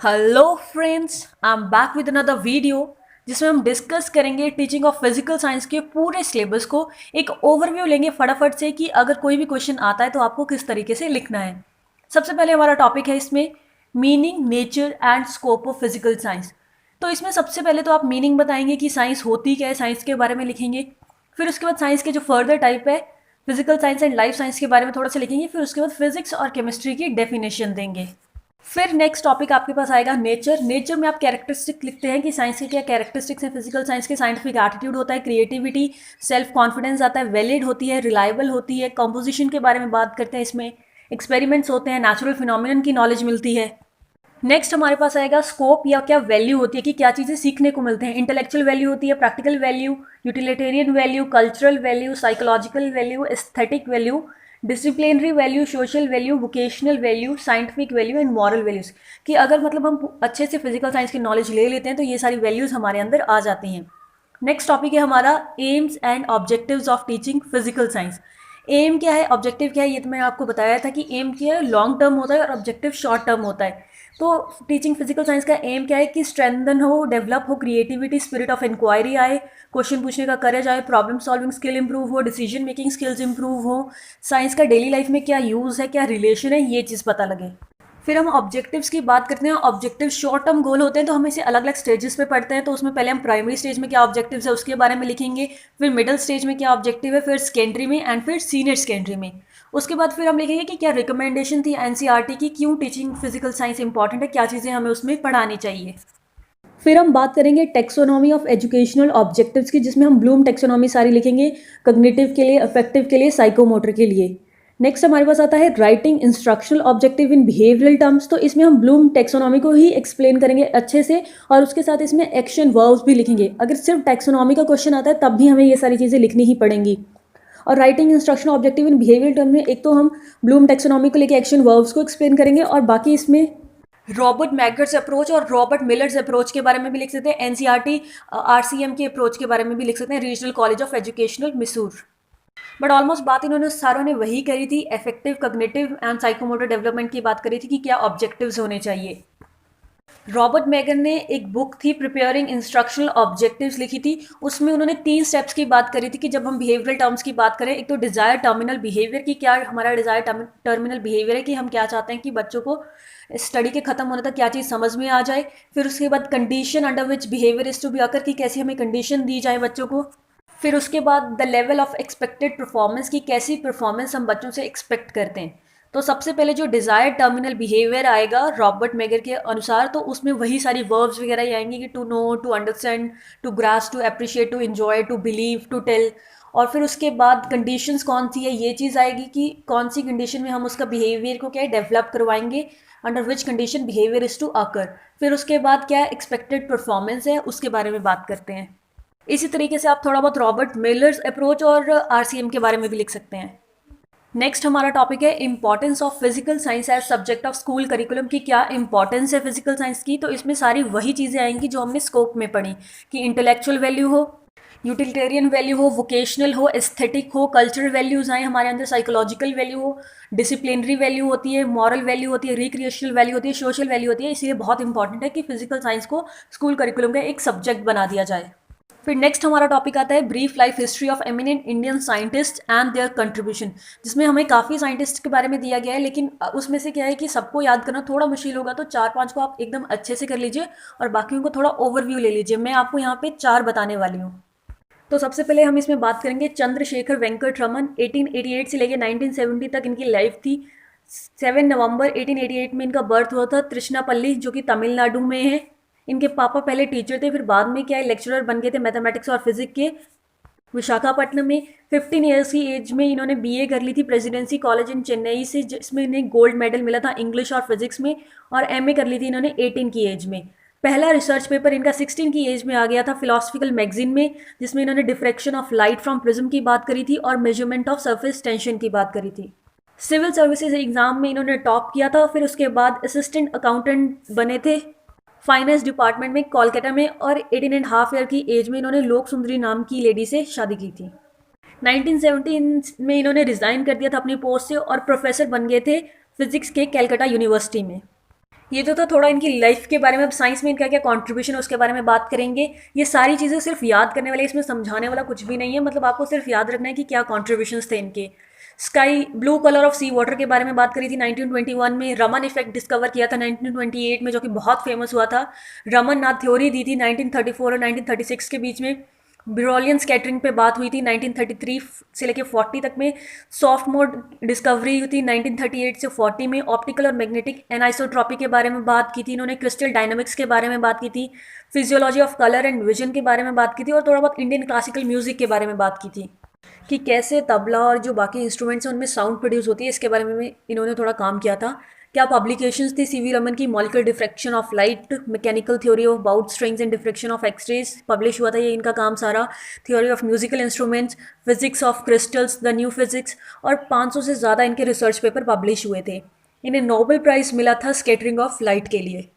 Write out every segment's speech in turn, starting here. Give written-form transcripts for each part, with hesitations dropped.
Hello friends, I am back with another video जिसमें हम discuss करेंगे टीचिंग ऑफ फिजिकल साइंस के पूरे सिलेबस को। एक ओवरव्यू लेंगे फटाफट से कि अगर कोई भी क्वेश्चन आता है तो आपको किस तरीके से लिखना है। सबसे पहले हमारा टॉपिक है इसमें meaning, nature and scope of physical science. तो इसमें सबसे पहले तो आप मीनिंग बताएंगे कि साइंस होती क्या है, साइंस के बारे में लिखेंगे। फिर उसके बाद साइंस के जो फर्दर टाइप है, physical science and life science के बारे में थोड़ा सा लिखेंगे। फिर उसके बाद फिजिक्स और केमिस्ट्री की डेफिनेशन देंगे। फिर नेक्स्ट टॉपिक आपके पास आएगा नेचर। नेचर में आप कैरेक्टरिस्टिक लिखते हैं कि साइंस के क्या कैरेक्टरिस्टिक्स हैं। फिजिकल साइंस के साइंटिफिक एटीट्यूड होता है, क्रिएटिविटी, सेल्फ कॉन्फिडेंस आता है, वैलिड होती है, रिलायबल होती है, कंपोजिशन के बारे में बात करते हैं, इसमें एक्सपेरिमेंट्स होते हैं, नेचुरल फिनोमिनन की नॉलेज मिलती है। नेक्स्ट हमारे पास आएगा स्कोप या क्या वैल्यू होती है कि क्या चीज़ें सीखने को मिलते हैं। इंटेलेक्चुअल वैल्यू होती है, practical value, utilitarian value, cultural value, psychological value, aesthetic value, disciplinary value, social value, vocational value, scientific value and moral values. कि अगर मतलब हम अच्छे से फिजिकल साइंस की नॉलेज ले लेते हैं तो ये सारी वैल्यूज़ हमारे अंदर आ जाती हैं। नेक्स्ट टॉपिक है हमारा aims and objectives of teaching physical science. Aim क्या है, ऑब्जेक्टिव क्या है, ये तो मैंने आपको बताया था कि एम क्या है, लॉन्ग टर्म होता है और ऑब्जेक्टिव शॉर्ट टर्म होता है। तो टीचिंग फिजिकल साइंस का एम क्या है कि स्ट्रेंथन हो, डेवलप हो, क्रिएटिविटी, स्पिरिट ऑफ इंक्वायरी आए, क्वेश्चन पूछने का करेज आए, प्रॉब्लम सॉल्विंग स्किल इंप्रूव हो, डिसीजन मेकिंग स्किल्स इंप्रूव हो, साइंस का डेली लाइफ में क्या यूज़ है, क्या रिलेशन है, ये चीज़ पता लगे। फिर हम ऑब्जेक्टिव्स की बात करते हैं। ऑब्जेक्टिव शॉर्ट टर्म गोल होते हैं तो हम इसे अलग अलग स्टेजेस पे पढ़ते हैं। तो उसमें पहले हम प्राइमरी स्टेज में क्या ऑब्जेक्टिव्स है उसके बारे में लिखेंगे, फिर मिडिल स्टेज में क्या ऑब्जेक्टिव है, फिर सेकेंडरी में एंड फिर सीनियर सेकेंडरी में। उसके बाद फिर हम लिखेंगे कि क्या रिकमेंडेशन थी एनसीईआरटी की, क्यों टीचिंग फिजिकल साइंस इंपॉर्टेंट है, क्या चीज़ें हमें उसमें पढ़ानी चाहिए। फिर हम बात करेंगे टेक्सोनॉमी ऑफ एजुकेशनल ऑब्जेक्टिव्स की, जिसमें हम ब्लूम टेक्सोनॉमी सारी लिखेंगे, कॉग्निटिव के लिए, अफेक्टिव के लिए, साइकोमोटर के लिए। नेक्स्ट हमारे पास आता है राइटिंग इंस्ट्रक्शनल ऑब्जेक्टिव इन बिहेवियरल टर्म्स। तो इसमें हम ब्लूम टेक्सोनॉमी को ही एक्सप्लेन करेंगे अच्छे से और उसके साथ इसमें एक्शन वर्ब्स भी लिखेंगे। अगर सिर्फ टेक्सोनॉमी का क्वेश्चन आता है तब भी हमें ये सारी चीज़ें लिखनी ही पड़ेंगी। और राइटिंग इंस्ट्रक्शन ऑब्जेक्टिव इन बिहेवियरल टर्म में एक तो हम ब्लूम टेक्सोनॉमी को लेके एक्शन वर्ब्स को एक्सप्लेन करेंगे और बाकी इसमें रॉबर्ट मैगर्स अप्रोच और रॉबर्ट मिलर्स अप्रोच के बारे में भी लिख सकते हैं, एनसीईआरटी आरसीएम के अप्रोच के बारे में भी लिख सकते हैं, regional college of educational Mashoor. But almost बात इन्होंने सारों ने वही करी थी, effective cognitive and psychomotor development की बात करी थी कि क्या ऑब्जेक्टिव्स होने चाहिए। रॉबर्ट मैगन ने एक बुक थी प्रिपेयरिंग इंस्ट्रक्शनल ऑब्जेक्टिव्स लिखी थी। उसमें उन्होंने 3 स्टेप्स की बात करी थी कि जब हम बिहेवियरल टर्म्स की बात करें, एक तो डिज़ायर टर्मिनल बिहेवियर की, क्या हमारा डिज़ायर टर्मिनल बिहेवियर है कि हम क्या चाहते हैं कि बच्चों को स्टडी के खत्म होने तक क्या चीज़ समझ में आ जाए। फिर उसके बाद condition under which behaviour is to be occur, कि कैसी हमें कंडीशन दी जाए बच्चों को। फिर उसके बाद the level of expected performance, की कैसी परफॉर्मेंस हम बच्चों से एक्सपेक्ट करते हैं। तो सबसे पहले जो डिज़ायर टर्मिनल बिहेवियर आएगा रॉबर्ट मैगर के अनुसार, तो उसमें वही सारी वर्ब्स वगैरह ही आएंगी कि to know, to understand, to grasp, to appreciate, to enjoy, to believe, to tell. और फिर उसके बाद कंडीशंस कौन सी है, ये चीज़ आएगी कि कौन सी कंडीशन में हम उसका बिहेवियर को क्या है डेवलप करवाएंगे, under which condition behaviour is to occur. फिर उसके बाद क्या एक्सपेक्टेड परफॉर्मेंस है उसके बारे में बात करते हैं। इसी तरीके से आप थोड़ा बहुत रॉबर्ट मिलर्स अप्रोच और आरसीएम के बारे में भी लिख सकते हैं। नेक्स्ट हमारा टॉपिक है importance of physical science as subject of school curriculum, की क्या इंपॉर्टेंस है फिजिकल साइंस की। तो इसमें सारी वही चीज़ें आएंगी जो हमने स्कोप में पढ़ी, कि इंटेलेक्चुअल वैल्यू हो, यूटिलिटेरियन वैल्यू हो, वोकेशनल हो, एस्थेटिक हो, कल्चरल वैल्यूज़ आए हमारे अंदर, साइकोलॉजिकल वैल्यू हो, डिसिप्लिनरी वैल्यू होती है, मॉरल वैल्यू होती है, रिक्रिएशनल वैल्यू होती है, सोशल वैल्यू होती है। इसलिए बहुत इंपॉर्टेंट है कि फिजिकल साइंस को स्कूल करिकुलम का एक सब्जेक्ट बना दिया जाए। फिर नेक्स्ट हमारा टॉपिक आता है brief life history of eminent Indian scientist and there contribution, जिसमें हमें काफ़ी साइंटिस्ट के बारे में दिया गया है, लेकिन उसमें से क्या है कि सबको याद करना थोड़ा मुश्किल होगा। तो 4-5 को आप एकदम अच्छे से कर लीजिए और बाकियों को थोड़ा ओवरव्यू ले लीजिए। मैं आपको यहाँ पे 4 बताने वाली हूँ। तो सबसे पहले हम इसमें बात करेंगे चंद्रशेखर वेंकट रमन। 1888 से लेकर 1970 तक इनकी लाइफ थी। 7 नवंबर 1888 में इनका बर्थ हुआ था त्रिशनापल्ली, जो कि तमिलनाडु में है। इनके पापा पहले टीचर थे, फिर बाद में क्या है लेक्चरर बन गए थे मैथमेटिक्स और फिजिक्स के विशाखापट्टनम में। 15 ईयर्स की एज में इन्होंने बीए कर ली थी प्रेसिडेंसी कॉलेज इन चेन्नई से, जिसमें इन्हें गोल्ड मेडल मिला था इंग्लिश और फिजिक्स में। और एमए कर ली थी इन्होंने 18 की एज में। पहला रिसर्च पेपर इनका 16 की एज में आ गया था फिलोसफिकल मैगजीन में, जिसमें इन्होंने diffraction of light from prism की बात करी थी और मेजरमेंट ऑफ सरफेस टेंशन की बात करी थी। सिविल सर्विसेज एग्जाम में इन्होंने टॉप किया था। फिर उसके बाद असिस्टेंट अकाउंटेंट बने थे फाइनेंस डिपार्टमेंट में कोलकाता में, और 18.5 ईयर की एज में इन्होंने लोक सुंदरी नाम की लेडी से शादी की थी। 1917 में इन्होंने रिजाइन कर दिया था अपनी पोस्ट से और प्रोफेसर बन गए थे फिजिक्स के कैलकाटा यूनिवर्सिटी में। ये तो था थोड़ा इनकी लाइफ के बारे में। अब साइंस में इनका क्या कंट्रीब्यूशन है उसके बारे में बात करेंगे। ये सारी चीज़ें सिर्फ याद करने वाले, इसमें समझाने वाला कुछ भी नहीं है, मतलब आपको सिर्फ याद रखना है कि क्या कॉन्ट्रीब्यूशंस थे इनके। Sky blue colour of sea water के बारे में बात करी थी 1921 में। रमन इफेक्ट डिस्कवर किया था 1928 में, जो कि बहुत फेमस हुआ था। रमन नाथ थ्योरी दी थी 1934 और 1936 के बीच में। ब्रिलियन स्कैटरिंग पे बात हुई थी 1933 से लेके 40 तक में। सॉफ्ट मोड डिस्कवरी हुई थी 1938 से 40 में। ऑप्टिकल और मैग्नेटिक एनाइसोट्रॉपी के बारे में बात की थी इन्होंने। क्रिस्टल डायनामिक्स के बारे में बात की थी। Physiology of colour and vision के बारे में बात की थी। और थोड़ा बहुत इंडियन क्लासिकल म्यूजिक के बारे में बात की थी कि कैसे तबला और जो बाकी इंस्ट्रूमेंट्स हैं उनमें साउंड प्रोड्यूस होती है, इसके बारे में इन्होंने थोड़ा काम किया था। क्या पब्लिकेशंस थी सीवी रमन की? Molecular diffraction of light, mechanical theory of bowed strings and diffraction of X-rays publish हुआ था ये इनका काम सारा। Theory of musical instruments, physics of crystals, the new physics, और 500 से ज़्यादा इनके रिसर्च पेपर पब्लिश हुए थे। इन्हें नोबेल प्राइज़ मिला था स्कैटरिंग ऑफ लाइट के लिए।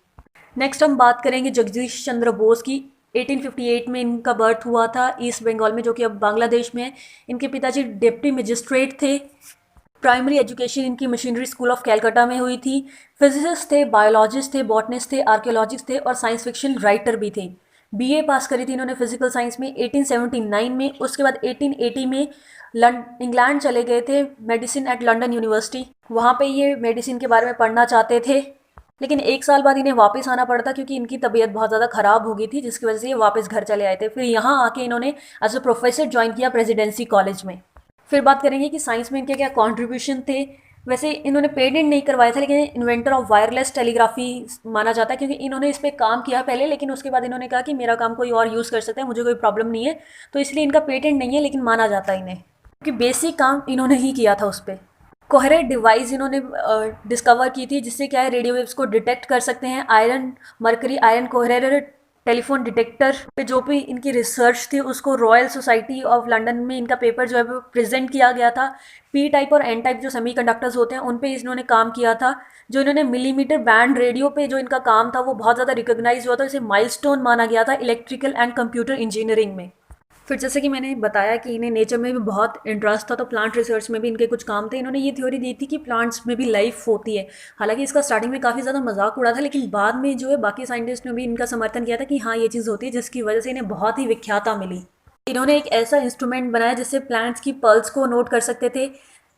नेक्स्ट हम बात करेंगे जगदीश चंद्र बोस की। 1858 में इनका बर्थ हुआ था ईस्ट बंगाल में, जो कि अब बांग्लादेश में है। इनके पिताजी डिप्टी मजिस्ट्रेट थे। प्राइमरी एजुकेशन इनकी मशीनरी स्कूल ऑफ कैलकाटा में हुई थी। फिजिसिस्ट थे, बायोलॉजिस्ट थे, बॉटनिस्ट थे, आर्कियोलॉजिस्ट थे और साइंस फिक्शन राइटर भी थे। बीए पास करी थी इन्होंने फिजिकल साइंस में 1879 में। उसके बाद 1880 में इंग्लैंड चले गए थे मेडिसिन एट लंदन यूनिवर्सिटी। वहाँ पे ये मेडिसिन के बारे में पढ़ना चाहते थे, लेकिन 1 साल बाद इन्हें वापस आना पड़ा था क्योंकि इनकी तबीयत बहुत ज़्यादा ख़राब हो गई थी, जिसकी वजह से ये वापस घर चले आए थे। फिर यहाँ आके इन्होंने एज अ प्रोफेसर ज्वाइन किया प्रेसिडेंसी कॉलेज में। फिर बात करेंगे कि साइंस में इनके क्या कॉन्ट्रीब्यूशन थे। वैसे इन्होंने पेटेंट नहीं करवाया था, लेकिन इन्वेंटर ऑफ वायरलेस टेलीग्राफी माना जाता है क्योंकि इन्होंने इस पर काम किया पहले, लेकिन उसके बाद इन्होंने कहा कि मेरा काम कोई और यूज़ कर सकता है, मुझे कोई प्रॉब्लम नहीं है, तो इसलिए इनका पेटेंट नहीं है, लेकिन माना जाता है इन्हें क्योंकि बेसिक काम इन्होंने ही किया था उस पर। कोहेरेंट डिवाइस इन्होंने डिस्कवर की थी, जिससे क्या है रेडियो वेव्स को डिटेक्ट कर सकते हैं। Iron mercury iron coherent telephone detector पे जो भी इनकी रिसर्च थी उसको रॉयल सोसाइटी ऑफ लंदन में इनका पेपर जो है वो प्रेजेंट किया गया था। पी टाइप और एन टाइप जो सेमीकंडक्टर्स होते हैं उन पे इन्होंने काम किया था। जो इन्होंने मिलीमीटर बैंड रेडियो पे जो इनका काम था वो बहुत ज़्यादा रिकॉग्नाइज हुआ था, इसे माइलस्टोन माना गया था इलेक्ट्रिकल एंड कंप्यूटर इंजीनियरिंग में। फिर जैसे कि मैंने बताया कि इन्हें नेचर में भी बहुत इंटरेस्ट था, तो प्लांट रिसर्च में भी इनके कुछ काम थे। इन्होंने ये थ्योरी दी थी कि प्लांट्स में भी लाइफ होती है। हालांकि इसका स्टार्टिंग में काफ़ी ज़्यादा मजाक उड़ा था, लेकिन बाद में जो है बाकी साइंटिस्ट ने भी इनका समर्थन किया था कि हाँ ये चीज़ होती है, जिसकी वजह से इन्हें बहुत ही विख्याता मिली। इन्होंने एक ऐसा इंस्ट्रूमेंट बनाया जिससे प्लांट्स की पल्स को नोट कर सकते थे।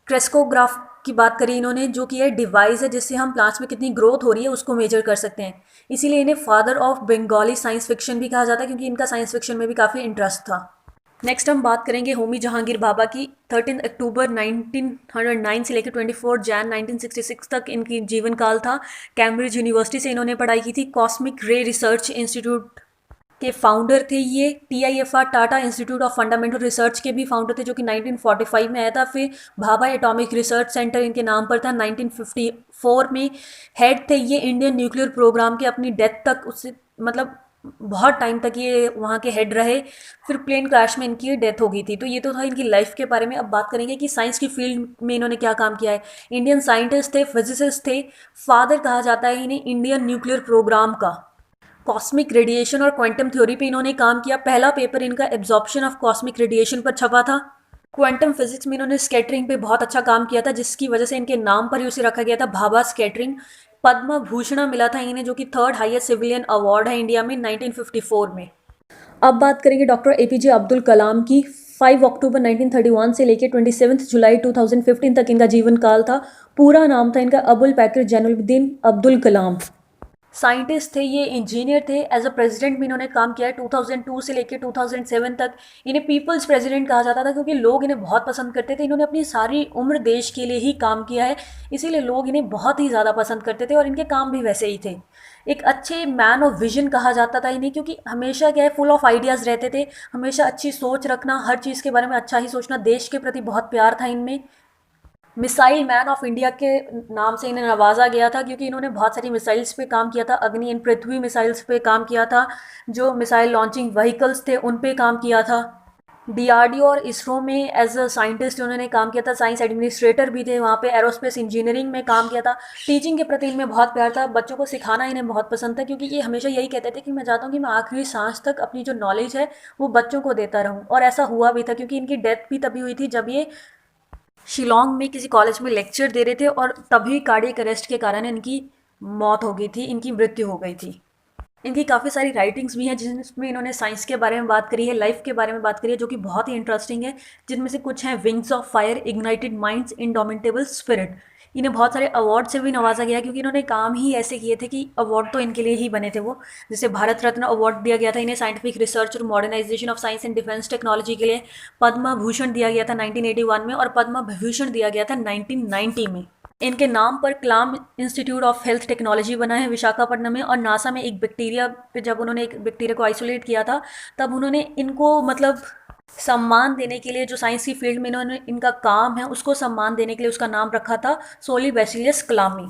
क्रेस्कोग्राफ की बात करी इन्होंने, जो कि यह डिवाइस है जिससे हम प्लांट्स में कितनी ग्रोथ हो रही है उसको मेजर कर सकते हैं। इसीलिए इन्हें father of Bengali science fiction भी कहा जाता है, क्योंकि इनका साइंस फिक्शन में भी काफ़ी इंटरेस्ट था। नेक्स्ट हम बात करेंगे होमी जहांगीर भाभा की। 13 अक्टूबर 1909 से लेकर 24 जैन 1966 तक इनकी जीवन काल था। कैम्ब्रिज यूनिवर्सिटी से इन्होंने पढ़ाई की थी। कॉस्मिक रे रिसर्च इंस्टीट्यूट के फाउंडर थे ये। TIFR Tata institute of fundamental research के भी फाउंडर थे, जो कि 1945 में आया था। फिर भाभा एटॉमिक रिसर्च सेंटर इनके नाम पर था। 1954 में हेड थे ये इंडियन न्यूक्लियर प्रोग्राम के। अपनी डेथ तक उससे मतलब बहुत टाइम तक ये वहाँ के हेड रहे। फिर प्लेन क्रैश में इनकी डेथ हो गई थी। तो ये तो था इनकी लाइफ के बारे में। अब बात करेंगे कि साइंस की फील्ड में इन्होंने क्या काम किया है। इंडियन साइंटिस्ट थे, फिजिसिस्ट थे, फादर कहा जाता है इन्हें इंडियन न्यूक्लियर प्रोग्राम का। कॉस्मिक रेडिएशन और क्वांटम थ्योरी पे इन्होंने काम किया। पहला पेपर इनका एब्जॉर्प्शन ऑफ कॉस्मिक रेडिएशन पर छपा था। क्वांटम फिजिक्स में इन्होंने स्कैटरिंग पे बहुत अच्छा काम किया था, जिसकी वजह से इनके नाम पर ही उसे रखा गया था भाभा स्कैटरिंग। पद्म भूषण मिला था इन्हें, जो कि 3rd हाईएस्ट सिविलियन अवार्ड है इंडिया में 1954 में। अब बात करेंगे डॉक्टर APJ अब्दुल कलाम की। 5 अक्टूबर 1931 से लेकर 27 जुलाई 2015 तक इनका जीवन काल था। पूरा नाम था इनका अबुल पैकर जैनुलब्दीन अब्दुल कलाम। साइंटिस्ट थे ये, इंजीनियर थे। एज अ प्रेसिडेंट भी इन्होंने काम किया है 2002 से लेकर 2007 तक। इन्हें पीपल्स प्रेसिडेंट कहा जाता था क्योंकि लोग इन्हें बहुत पसंद करते थे। इन्होंने अपनी सारी उम्र देश के लिए ही काम किया है, इसीलिए लोग इन्हें बहुत ही ज़्यादा पसंद करते थे और इनके काम भी वैसे ही थे। एक अच्छे मैन ऑफ विजन कहा जाता था इन्हें, क्योंकि हमेशा क्या है फुल ऑफ आइडियाज़ रहते थे। हमेशा अच्छी सोच रखना, हर चीज़ के बारे में अच्छा ही सोचना, देश के प्रति बहुत प्यार था इनमें। मिसाइल मैन ऑफ इंडिया के नाम से इन्हें नवाजा गया था क्योंकि इन्होंने बहुत सारी मिसाइल्स पे काम किया था। अग्नि एंड पृथ्वी मिसाइल्स पे काम किया था। जो मिसाइल लॉन्चिंग व्हीकल्स थे उन पे काम किया था। DRDO और इसरो में एज अ साइंटिस्ट उन्होंने काम किया था। साइंस एडमिनिस्ट्रेटर भी थे वहाँ पे। एरोस्पेस इंजीनियरिंग में काम किया था। टीचिंग के प्रति इनमें बहुत प्यार था। बच्चों को सिखाना इन्हें बहुत पसंद था, क्योंकि ये हमेशा यही कहते थे कि मैं चाहता हूँ कि मैं आखिरी सांस तक अपनी जो नॉलेज है वो बच्चों को देता रहूँ। और ऐसा हुआ भी था, क्योंकि इनकी डेथ भी तभी हुई थी जब ये शिलोंग में किसी कॉलेज में लेक्चर दे रहे थे और तभी कार्डियक अरेस्ट के कारण इनकी मौत हो गई थी, इनकी मृत्यु हो गई थी। इनकी काफ़ी सारी राइटिंग्स भी हैं जिसमें इन्होंने साइंस के बारे में बात करी है, लाइफ के बारे में बात करी है, जो कि बहुत ही इंटरेस्टिंग है। जिनमें से कुछ हैं wings of fire, ignited minds, indomitable spirit. इन्हें बहुत सारे अवार्ड से भी नवाजा गया क्योंकि इन्होंने काम ही ऐसे किए थे कि अवार्ड तो इनके लिए ही बने थे वो। जैसे भारत रत्न अवार्ड दिया गया था इन्हें साइंटिफिक रिसर्च और modernisation of science and defence technology के लिए। पद्म भूषण दिया गया था 1981 में और पद्म विभूषण दिया गया था 1990 में। इनके नाम पर कलाम इंस्टीट्यूट ऑफ हेल्थ टेक्नोलॉजी बना है विशाखापट्टनम में। और नासा में एक बैक्टीरिया पे जब उन्होंने एक बैक्टीरिया को आइसोलेट किया था, तब उन्होंने इनको मतलब सम्मान देने के लिए, जो साइंस की फील्ड में इन्होंने इनका काम है उसको सम्मान देने के लिए उसका नाम रखा था सोलिबैसिलियस क्लामी।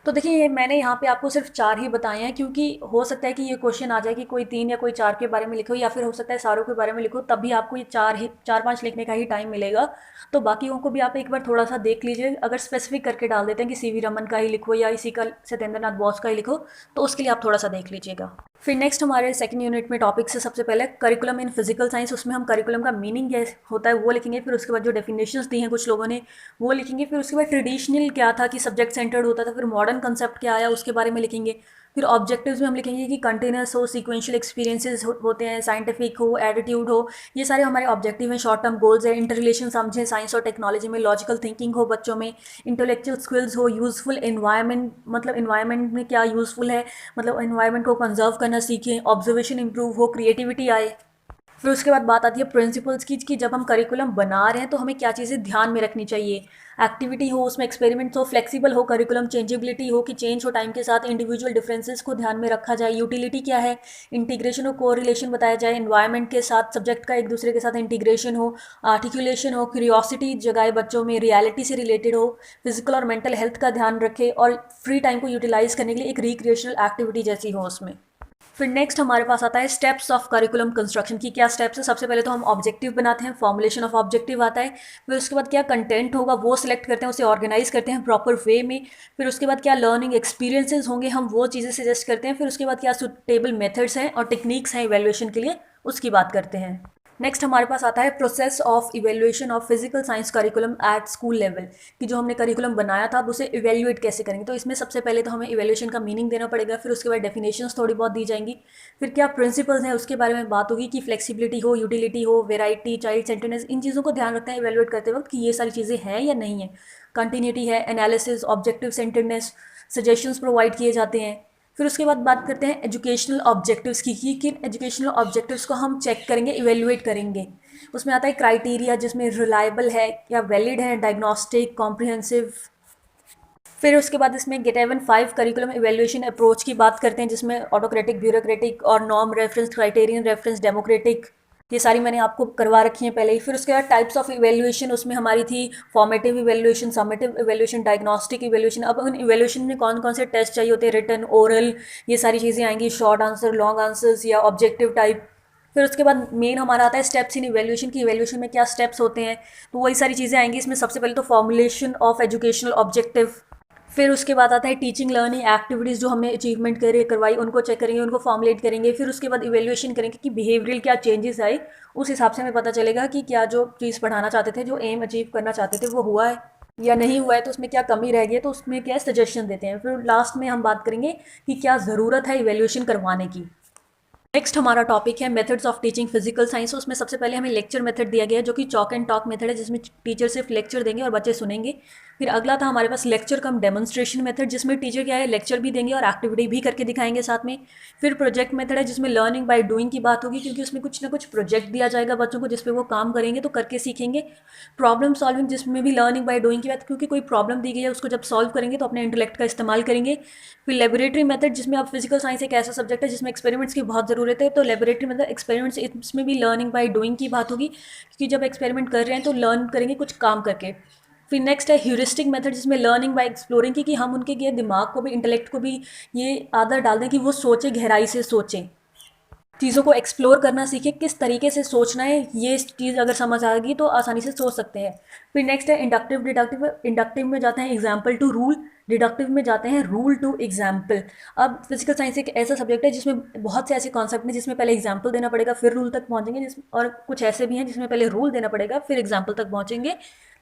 तो देखिए ये मैंने यहाँ पे आपको सिर्फ 4 ही बताए हैं क्योंकि हो सकता है कि ये क्वेश्चन आ जाए कि कोई 3 या कोई 4 के बारे में लिखो, या फिर हो सकता है सारों के बारे में लिखो, तब भी आपको ये 4-5 लिखने का ही टाइम मिलेगा। तो बाकियों को भी आप एक बार थोड़ा सा देख लीजिए। अगर स्पेसिफिक करके डाल देते हैं कि सीवी रमन का ही लिखो या इसी का सत्येंद्र नाथ बोस का ही लिखो, तो उसके लिए आप थोड़ा सा देख लीजिएगा। फिर नेक्स्ट हमारे सेकंड यूनिट में टॉपिक से सबसे पहले करिकुलम इन फिजिकल साइंस। उसमें हम करिकुलम का मीनिंग क्या होता है वो लिखेंगे। फिर उसके बाद जो डेफिनेशंस दी हैं कुछ लोगों ने वो लिखेंगे। फिर उसके बाद ट्रेडिशनल क्या था कि सब्जेक्ट सेंटर्ड होता था। फिर मॉडर्न कंसेप्ट क्या आया उसके बारे में लिखेंगे। फिर ऑब्जेक्टिव्स में हम लिखेंगे कि कंटिन्यूस हो, सीक्वेंशियल एक्सपीरियंसेस होते हैं, साइंटिफिक हो, एटीट्यूड हो। ये सारे हमारे ऑब्जेक्टिव हैं। शॉर्ट टर्म गोल्स है, इंटर रिलेशन समझें साइंस और टेक्नोलॉजी में, लॉजिकल थिंकिंग हो बच्चों में, इंटेलेक्चुअल स्किल्स हो, यूजफुल इन्वायरमेंट, मतलब इन्वायरमेंट में क्या यूजफुल है, मतलब इन्वायरमेंट को कंजर्व करना सीखें, ऑब्जर्वेशन इंप्रूव हो, क्रिएटिविटी आए। फिर उसके बाद बात आती है प्रिंसिपल्स की कि जब हम करिकुलम बना रहे हैं तो हमें क्या चीज़ें ध्यान में रखनी चाहिए। एक्टिविटी हो, उसमें एक्सपेरिमेंट्स हो, फ्लेक्सिबल हो करिकुलम, चेंजेबिलिटी हो कि चेंज हो टाइम के साथ, इंडिविजुअल डिफरेंसेस को ध्यान में रखा जाए, यूटिलिटी क्या है, इंटीग्रेशन और कोरिलेशन बताया जाए, इन्वायरमेंट के साथ सब्जेक्ट का एक दूसरे के साथ इंटीग्रेशन हो, आर्टिकुलेशन हो, क्यूरियोसिटी जगाए बच्चों में, रियलिटी से रिलेटेड हो, फिजिकल और मेंटल हेल्थ का ध्यान रखे, और फ्री टाइम को यूटिलाइज करने के लिए एक रिक्रिएशनल एक्टिविटी जैसी हो उसमें। फिर नेक्स्ट हमारे पास आता है स्टेप्स ऑफ करिकुलम कंस्ट्रक्शन की। क्या स्टेप्स है? सबसे पहले तो हम ऑब्जेक्टिव बनाते हैं, फॉर्मुलेशन ऑफ ऑब्जेक्टिव आता है। फिर उसके बाद क्या कंटेंट होगा वो सिलेक्ट करते हैं, उसे ऑर्गेनाइज करते हैं प्रॉपर वे में। फिर उसके बाद क्या लर्निंग एक्सपीरियंसेस होंगे, हम वो चीज़ें सजेस्ट करते हैं। फिर उसके बाद क्या सुटेबल मेथड्स हैं और टेक्निक्स हैं इवेल्युएशन के लिए, उसकी बात करते हैं। नेक्स्ट हमारे पास आता है process of evaluation of physical science curriculum at school level, कि जो हमने करिकुलम बनाया था अब उसे इवेल्युएट कैसे करेंगे। तो इसमें सबसे पहले तो हमें इवेल्युएशन का मीनिंग देना पड़ेगा। फिर उसके बाद डेफिनेशंस थोड़ी बहुत दी जाएंगी। फिर क्या प्रिंसिपल्स हैं उसके बारे में बात होगी कि फ्लेक्सिबिलिटी हो, यूटिलिटी हो, वेराइटी, चाइल्ड सेंटरनेस, इन चीज़ों को ध्यान रखते हैं इवेल्युएट करते वक्त कि ये सारी चीज़ें हैं या नहीं है। कंटिन्यूटी है, एनालिसिस, ऑब्जेक्टिव सेंटरनेस, सजेशंस प्रोवाइड किए जाते हैं। फिर उसके बाद बात करते हैं एजुकेशनल ऑब्जेक्टिव्स की कि किन एजुकेशनल ऑब्जेक्टिव्स को हम चेक करेंगे, इवेल्युएट करेंगे। उसमें आता है क्राइटेरिया जिसमें रिलायबल है या वैलिड है, डायग्नोस्टिक, कॉम्प्रिहेंसिव। फिर उसके बाद इसमें गेट एवन 5 करिकुलम इवेल्युएशन अप्रोच की बात करते हैं जिसमें ऑटोक्रेटिक, ब्यूरोक्रेटिक और norm reference, criterion reference, democratic, ये सारी मैंने आपको करवा रखी हैं पहले ही। फिर उसके बाद टाइप्स ऑफ इवेल्युएशन उसमें हमारी थी formative evaluation, summative evaluation, diagnostic evaluation. अब उन इवेल्युएशन में कौन कौन से टेस्ट चाहिए होते हैं, रिटन, ओरल, ये सारी चीज़ें आएंगी, शॉर्ट आंसर, लॉन्ग आंसर्स या ऑब्जेक्टिव टाइप। फिर उसके बाद मेन हमारा आता है स्टेप्स इन इवेल्युएशन की, इवेल्युएशन में क्या स्टेप्स होते हैं, तो वही सारी चीज़ें आएंगी इसमें। सबसे पहले तो फॉर्मुलेशन ऑफ एजुकेशनल ऑब्जेक्टिव। फिर उसके बाद आता है टीचिंग लर्निंग एक्टिविटीज़ जो हमने अचीवमेंट करवाई उनको चेक करेंगे, उनको फॉर्मुलेट करेंगे। फिर उसके बाद इवेल्युएशन करेंगे कि बिहेवियरल क्या चेंजेस आए, उस हिसाब से हमें पता चलेगा कि क्या जो चीज़ पढ़ाना चाहते थे, जो एम अचीव करना चाहते थे वो हुआ है या नहीं हुआ है, तो उसमें क्या कमी रह गई है, तो उसमें क्या सजेशन देते हैं। फिर लास्ट में हम बात करेंगे कि क्या ज़रूरत है इवेल्युएशन करवाने की। नेक्स्ट हमारा टॉपिक है methods of teaching physical science. उसमें सबसे पहले हमें लेक्चर मेथड दिया गया है जो कि चॉक एंड टॉक मेथड है, जिसमें टीचर सिर्फ लेक्चर देंगे और बच्चे सुनेंगे। फिर अगला था हमारे पास लेक्चर कम डेमोन्स्ट्रेशन मेथड, जिसमें टीचर क्या है लेक्चर भी देंगे और एक्टिविटी भी करके दिखाएंगे साथ में। फिर प्रोजेक्ट मेथड है जिसमें लर्निंग बाय डूइंग की बात होगी, क्योंकि उसमें कुछ ना कुछ प्रोजेक्ट दिया जाएगा बच्चों को जिस पे वो काम करेंगे तो करके सीखेंगे। प्रॉब्लम सॉल्विंग जिसमें भी लर्निंग बाय डूइंग की बात, क्योंकि कोई प्रॉब्लम दी गई है उसको जब सॉल्व करेंगे तो अपने इंटेलेक्ट का इस्तेमाल करेंगे। फिर लेबोरेटरी मेथड जिसमें अब फिजिकल साइंस एक ऐसा सब्जेक्ट है जिसमें एक्सपेरिमेंट्स की बहुत ज़रूरत है, तो लेबोरेटरी मतलब एक्सपेरिमेंट्स, इसमें भी लर्निंग बाय डूइंग की बात होगी, क्योंकि जब एक्सपेरिमेंट कर रहे हैं तो लर्न करेंगे कुछ काम करके। फिर नेक्स्ट है ह्यूरिस्टिक मेथड जिसमें लर्निंग बाय एक्सप्लोरिंग की, कि हम उनके ये दिमाग को भी, इंटेलेक्ट को भी ये आदत डाल दें कि वो सोचें, गहराई से सोचें, चीज़ों को एक्सप्लोर करना सीखें, किस तरीके से सोचना है, ये चीज़ अगर समझ आ गई तो आसानी से सोच सकते हैं। फिर नेक्स्ट है इंडक्टिव डिडक्टिव। इंडक्टिव में जाते हैं एग्जाम्पल टू रूल, डिडक्टिव में जाते हैं रूल टू एग्जाम्पल। अब फिजिकल साइंस एक ऐसा सब्जेक्ट है जिसमें बहुत से ऐसे कॉन्सेप्ट हैं जिसमें पहले एग्जाम्पल देना पड़ेगा फिर रूल तक पहुँचेंगे, और कुछ ऐसे भी हैं जिसमें पहले रूल देना पड़ेगा फिर एग्जाम्पल तक पहुँचेंगे।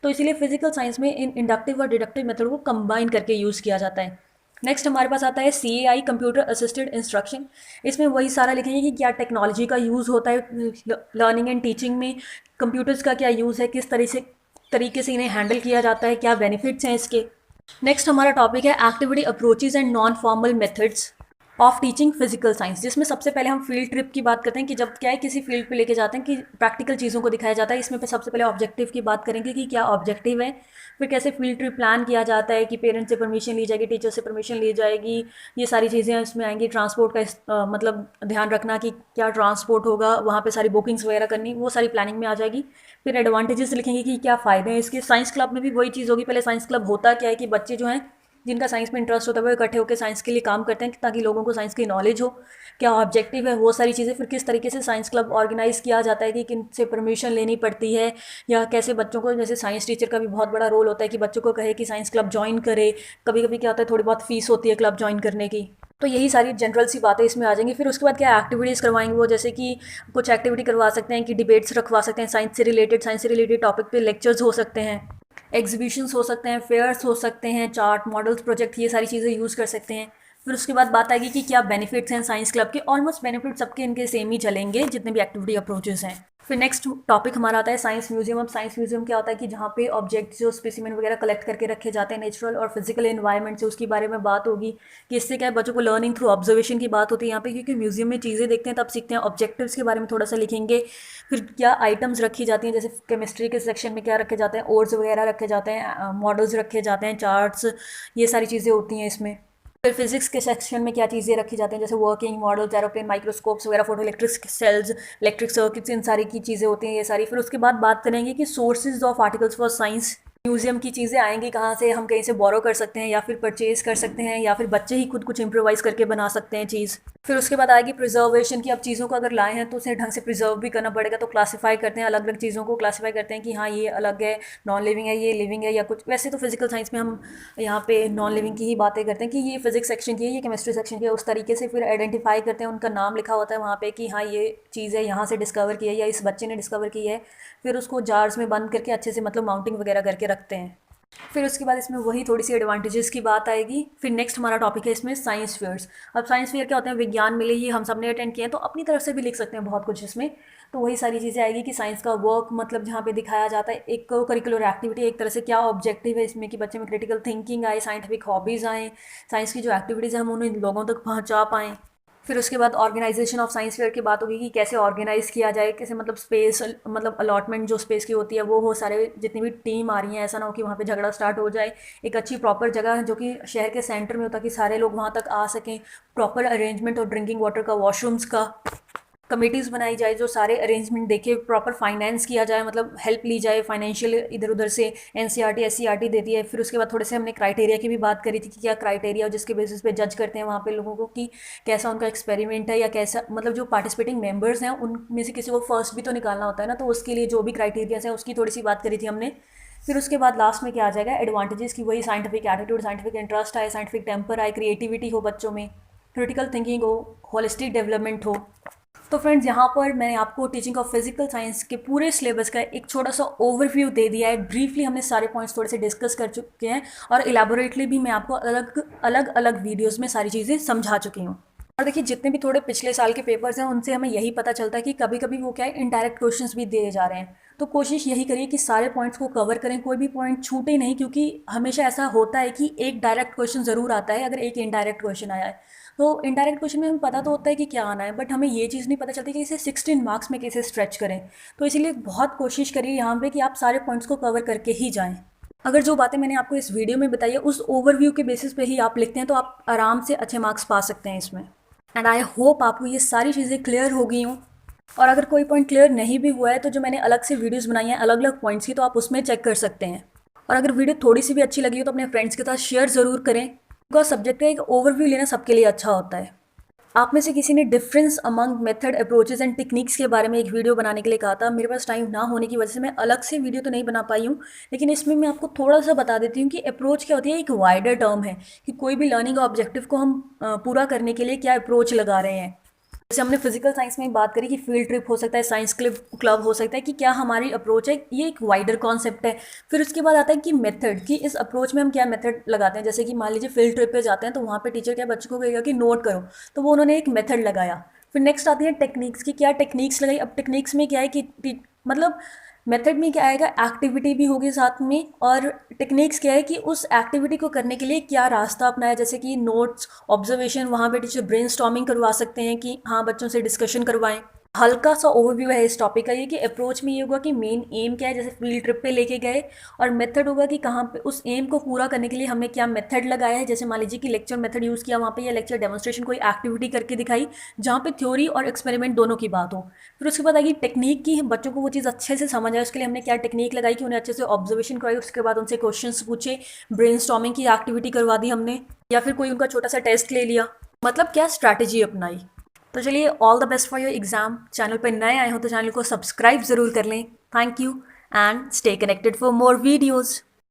तो इसीलिए फिजिकल साइंस में इन इंडक्टिव और डिडक्टिव मेथड को कंबाइन करके यूज़ किया जाता है। नेक्स्ट हमारे पास आता है CAI, कंप्यूटर असिस्टेड इंस्ट्रक्शन। इसमें वही सारा लिखेंगे कि क्या टेक्नोलॉजी का यूज़ होता है लर्निंग एंड टीचिंग में, कंप्यूटर्स का क्या यूज़ है, किस तरीके से इन्हें हैंडल किया जाता है, क्या बेनिफिट्स हैं इसके। नेक्स्ट हमारा टॉपिक है activity approaches and non formal methods of teaching physical science, जिसमें सबसे पहले हम फील्ड ट्रिप की बात करते हैं कि जब क्या है किसी फील्ड पे लेके जाते हैं कि प्रैक्टिकल चीज़ों को दिखाया जाता है। इसमें पे सबसे पहले ऑब्जेक्टिव की बात करेंगे कि क्या ऑब्जेक्टिव है, फिर कैसे फील्ड ट्रिप प्लान किया जाता है कि पेरेंट्स से परमिशन ली जाएगी, टीचर से परमिशन ली जाएगी, ये सारी चीज़ें इसमें आएंगी। ट्रांसपोर्ट का मतलब ध्यान रखना कि क्या ट्रांसपोर्ट होगा, वहाँ पे सारी बुकिंग्स वगैरह करनी, वो सारी प्लानिंग में आ जाएगी। फिर एडवांटेजेस लिखेंगे कि क्या फ़ायदे हैं इसके। साइंस क्लब में भी वही चीज़ होगी। पहले साइंस क्लब होता क्या है कि बच्चे जो हैं जिनका साइंस में इंटरेस्ट होता है वो इकट्ठे होकर साइंस के लिए काम करते हैं ताकि लोगों को साइंस की नॉलेज हो, क्या ऑब्जेक्टिव है, वो सारी चीज़ें। फिर किस तरीके से साइंस क्लब ऑर्गेनाइज़ किया जाता है कि किन से परमिशन लेनी पड़ती है, या कैसे बच्चों को, जैसे साइंस टीचर का भी बहुत बड़ा रोल होता है कि बच्चों को कहे कि साइंस क्लब ज्वाइन करे। कभी कभी क्या होता है थोड़ी बहुत फीस होती है क्लब ज्वाइन करने की। तो यही सारी जनरल सी बातें इसमें आ जाएंगी। फिर उसके बाद क्या एक्टिविटीज़ करवाएंगे वो, जैसे कि कुछ एक्टिविटी करवा सकते हैं कि डिबेट्स रखवा सकते हैं साइंस से रिलेटेड टॉपिक पे लेक्चर्स हो सकते हैं, एग्जीबिशंस हो सकते हैं, फेयर्स हो सकते हैं, चार्ट मॉडल्स प्रोजेक्ट, ये सारी चीज़ें यूज़ कर सकते हैं। फिर उसके बाद बात आएगी कि क्या बेनिफिट्स हैं साइंस क्लब के। ऑलमोस्ट बेनिफिट सबके इनके सेम ही चलेंगे जितने भी एक्टिविटी अप्रोचेस हैं। फिर नेक्स्ट टॉपिक हमारा आता है साइंस म्यूजियम। अब साइंस म्यूजियम क्या होता है कि जहाँ पे ऑब्जेक्ट्स जो स्पेसिमेन वगैरह कलेक्ट करके रखे जाते हैं नेचुरल और फिजिकल एनवायरनमेंट से, उसके बारे में बात होगी कि इससे क्या है बच्चों को लर्निंग थ्रू ऑब्जर्वेशन की बात होती है यहाँ पे, क्योंकि म्यूजियम में चीज़ें देखते हैं तब सीखते हैं। ऑब्जेक्टिव्स के बारे में थोड़ा सा लिखेंगे। फिर क्या आइटम्स रखी जाती हैं, जैसे केमिस्ट्री के सेक्शन में क्या रखे जाते हैं, ओर्स वगैरह रखे जाते हैं, मॉडल्स रखे जाते हैं, चार्ट्स, ये सारी चीज़ें होती हैं इसमें। फिर फिजिक्स के सेक्शन में क्या चीज़ें रखी जाती हैं, जैसे वर्किंग मॉडल्स, एरोप्लेन, माइक्रोस्कोप्स वगैरह, photo electric cells, electric circuits, इन सारी की चीज़ें होती हैं ये सारी। फिर उसके बाद बात करेंगे कि sources of articles for science. Museum की चीज़ें आएंगी कहाँ से, हम कहीं से बोरो कर सकते हैं या फिर परचेज कर सकते हैं, या फिर बच्चे ही खुद कुछ इम्प्रोवाइज करके बना सकते हैं चीज़। फिर उसके बाद आएगी प्रिजर्वेशन की। अब चीज़ों को अगर लाए हैं तो उसे ढंग से प्रिजर्व भी करना पड़ेगा, तो क्लासीफाई करते हैं, अलग अलग चीज़ों को क्लासीफाई करते हैं कि हाँ ये अलग है, नॉन लिविंग है, ये लिविंग है या कुछ। वैसे तो फिजिकल साइंस में हम यहाँ पे नॉन लिविंग की ही बातें करते हैं कि ये फिजिक्स सेक्शन की है, ये केमिस्ट्री सेक्शन की है, उस तरीके से फिर आइडेंटिफाई करते हैं, उनका नाम लिखा होता है वहाँ पे कि हाँ ये चीज़ है यहाँ से डिस्कवर की है या इस बच्चे ने डिस्कवर की है। फिर उसको जार्स में बंद करके अच्छे से मतलब माउंटिंग वगैरह करके रखते हैं। फिर उसके बाद इसमें वही थोड़ी सी एडवांटेजेस की बात आएगी। फिर नेक्स्ट हमारा टॉपिक है इसमें साइंस फेयर्स। अब साइंस फेयर क्या होते हैं, विज्ञान मेले, ये हम सब ने अटेंड किए हैं, तो अपनी तरफ से भी लिख सकते हैं बहुत कुछ इसमें। तो वही सारी चीज़ें आएगी कि साइंस का वर्क मतलब जहाँ पे दिखाया जाता है, एक करिकुलर एक्टिविटी, एक तरह से क्या ऑब्जेक्टिव है इसमें कि बच्चे में क्रिटिकल थिंकिंग आए, साइंटिफिक हॉबीज़ आएँ, साइंस की जो एक्टिविटीज़ है हम उन्हें लोगों तक पहुँचा पाएँ। फिर उसके बाद ऑर्गेनाइजेशन ऑफ साइंस फेयर की बात होगी कि कैसे ऑर्गेनाइज़ किया जाए, कैसे मतलब स्पेस मतलब अलॉटमेंट जो स्पेस की होती है वो हो, सारे जितनी भी टीम आ रही हैं ऐसा ना हो कि वहाँ पे झगड़ा स्टार्ट हो जाए। एक अच्छी प्रॉपर जगह है जो कि शहर के सेंटर में होता है कि सारे लोग वहाँ तक आ सकें, प्रॉपर अरेंजमेंट और ड्रिंकिंग वाटर का, वॉशरूम्स का, कमेटीज़ बनाई जाए जो सारे अरेंजमेंट देखे, प्रॉपर फाइनेंस किया जाए, मतलब हेल्प ली जाए फाइनेंशियल इधर उधर से, NCERT SCERT देती है। फिर उसके बाद थोड़े से हमने क्राइटेरिया की भी बात करी थी कि क्या क्राइटेरिया जिसके बेसिस पे जज करते हैं वहाँ पे लोगों को कि कैसा उनका एक्सपेरिमेंट है, या कैसा मतलब जो पार्टिसिपेटिंग मेंबर्स हैं उनमें से किसी को फर्स्ट भी तो निकालना होता है ना, तो उसके लिए जो भी क्राइटेरियाज हैं उसकी थोड़ी सी बात करी थी हमने। फिर उसके बाद लास्ट में क्या आ जाएगा, एडवांटेजेस की, वही साइंटिफिक एटीट्यूड, साइंटिफिक इंटरेस्ट आए, साइंटिफिक टेम्पर आए, क्रिएटिविटी हो बच्चों में, क्रिटिकल थिंकिंग हो, होलिस्टिक डेवलपमेंट हो। तो फ्रेंड्स यहाँ पर मैंने आपको टीचिंग ऑफ फिजिकल साइंस के पूरे सिलेबस का एक छोटा सा ओवरव्यू दे दिया है। ब्रीफली हमने सारे पॉइंट्स थोड़े से डिस्कस कर चुके हैं और इलेबोरेटली भी मैं आपको अलग अलग वीडियोस में सारी चीज़ें समझा चुकी हूँ। और देखिए जितने भी थोड़े पिछले साल के पेपर्स हैं उनसे हमें यही पता चलता है कि कभी कभी वो क्या है इनडायरेक्ट क्वेश्चंस भी दिए जा रहे हैं। तो कोशिश यही करिए कि सारे पॉइंट्स को कवर करें, कोई भी पॉइंट छूटे नहीं, क्योंकि हमेशा ऐसा होता है कि एक डायरेक्ट क्वेश्चन ज़रूर आता है अगर एक इनडायरेक्ट क्वेश्चन आया है। तो इनडायरेक्ट क्वेश्चन में हमें पता तो होता है कि क्या आना है, बट हमें ये चीज़ नहीं पता चलती कि इसे 16 मार्क्स में कैसे स्ट्रेच करें। तो इसीलिए बहुत कोशिश करिए यहाँ पे कि आप सारे पॉइंट्स को कवर करके ही जाएँ। अगर जो बातें मैंने आपको इस वीडियो में बताई है उस ओवरव्यू के बेसिस पे ही आप लिखते हैं तो आप आराम से अच्छे मार्क्स पा सकते हैं इसमें। एंड आई होप आपको ये सारी चीज़ें क्लियर हो गई हूँ। और अगर कोई पॉइंट क्लियर नहीं भी हुआ है तो जो मैंने अलग से वीडियोस बनाई हैं अलग अलग पॉइंट्स की, तो आप उसमें चेक कर सकते हैं। और अगर वीडियो थोड़ी सी भी अच्छी लगी हो तो अपने फ्रेंड्स के साथ शेयर ज़रूर करें, बिकॉज सब्जेक्ट का एक ओवरव्यू लेना सबके लिए अच्छा होता है। आप में से किसी ने difference among method, approaches and techniques के बारे में एक वीडियो बनाने के लिए कहा था। मेरे पास टाइम ना होने की वजह से मैं अलग से वीडियो तो नहीं बना पाई हूँ, लेकिन इसमें मैं आपको थोड़ा सा बता देती हूँ कि अप्रोच क्या होती है। एक वाइडर टर्म है कि कोई भी लर्निंग ऑब्जेक्टिव को हम पूरा करने के लिए क्या अप्रोच लगा रहे हैं। जैसे हमने फिजिकल साइंस में बात करी कि फील्ड ट्रिप हो सकता है, साइंस क्लब हो सकता है, कि क्या हमारी अप्रोच है, ये एक वाइडर कॉन्सेप्ट है। फिर उसके बाद आता है कि मेथड, कि इस अप्रोच में हम क्या मेथड लगाते हैं। जैसे कि मान लीजिए फील्ड ट्रिप पे जाते हैं तो वहाँ पे टीचर क्या बच्चों को कहेगा कि नोट करो, तो वो उन्होंने एक मेथड लगाया। फिर नेक्स्ट आती है टेक्निक्स की, क्या टेक्निक्स लगाई। अब टेक्निक्स में क्या है कि मतलब मेथड में क्या आएगा, एक्टिविटी भी होगी साथ में, और टेक्निक्स क्या है कि उस एक्टिविटी को करने के लिए क्या रास्ता अपनाया। जैसे कि नोट्स, ऑब्जर्वेशन, वहाँ पे टीचर ब्रेनस्टॉर्मिंग करवा सकते हैं कि हाँ बच्चों से डिस्कशन करवाएं। हल्का सा ओवरव्यू है इस टॉपिक का, ये कि अप्रोच में ये होगा कि मेन एम क्या है, जैसे फील्ड ट्रिप पे लेके गए, और मेथड होगा कि कहाँ पे उस एम को पूरा करने के लिए हमने क्या मेथड लगाया है। जैसे मान लीजिए कि लेक्चर मेथड यूज़ किया वहाँ पे, या लेक्चर डेमोन्स्ट्रेशन कोई एक्टिविटी करके दिखाई जहाँ पे थ्योरी और एक्सपेरिमेंट दोनों की बात हो। फिर उसके बाद आएगी टेक्निक की, बच्चों को वो चीज़ अच्छे से समझ आए उसके लिए हमने क्या टेक्निक लगाई, कि उन्हें अच्छे से ऑब्जर्वेशन करवाई, उसके बाद उनसे क्वेश्चंस पूछे, ब्रेनस्टॉर्मिंग की एक्टिविटी करवा दी हमने, या फिर कोई उनका छोटा सा टेस्ट ले लिया। मतलब क्या स्ट्रैटेजी अपनाई। तो चलिए, all the best for your exam. Channel पर नए आए हो तो चैनल को सब्सक्राइब ज़रूर कर लें। Thank you and stay connected for more videos.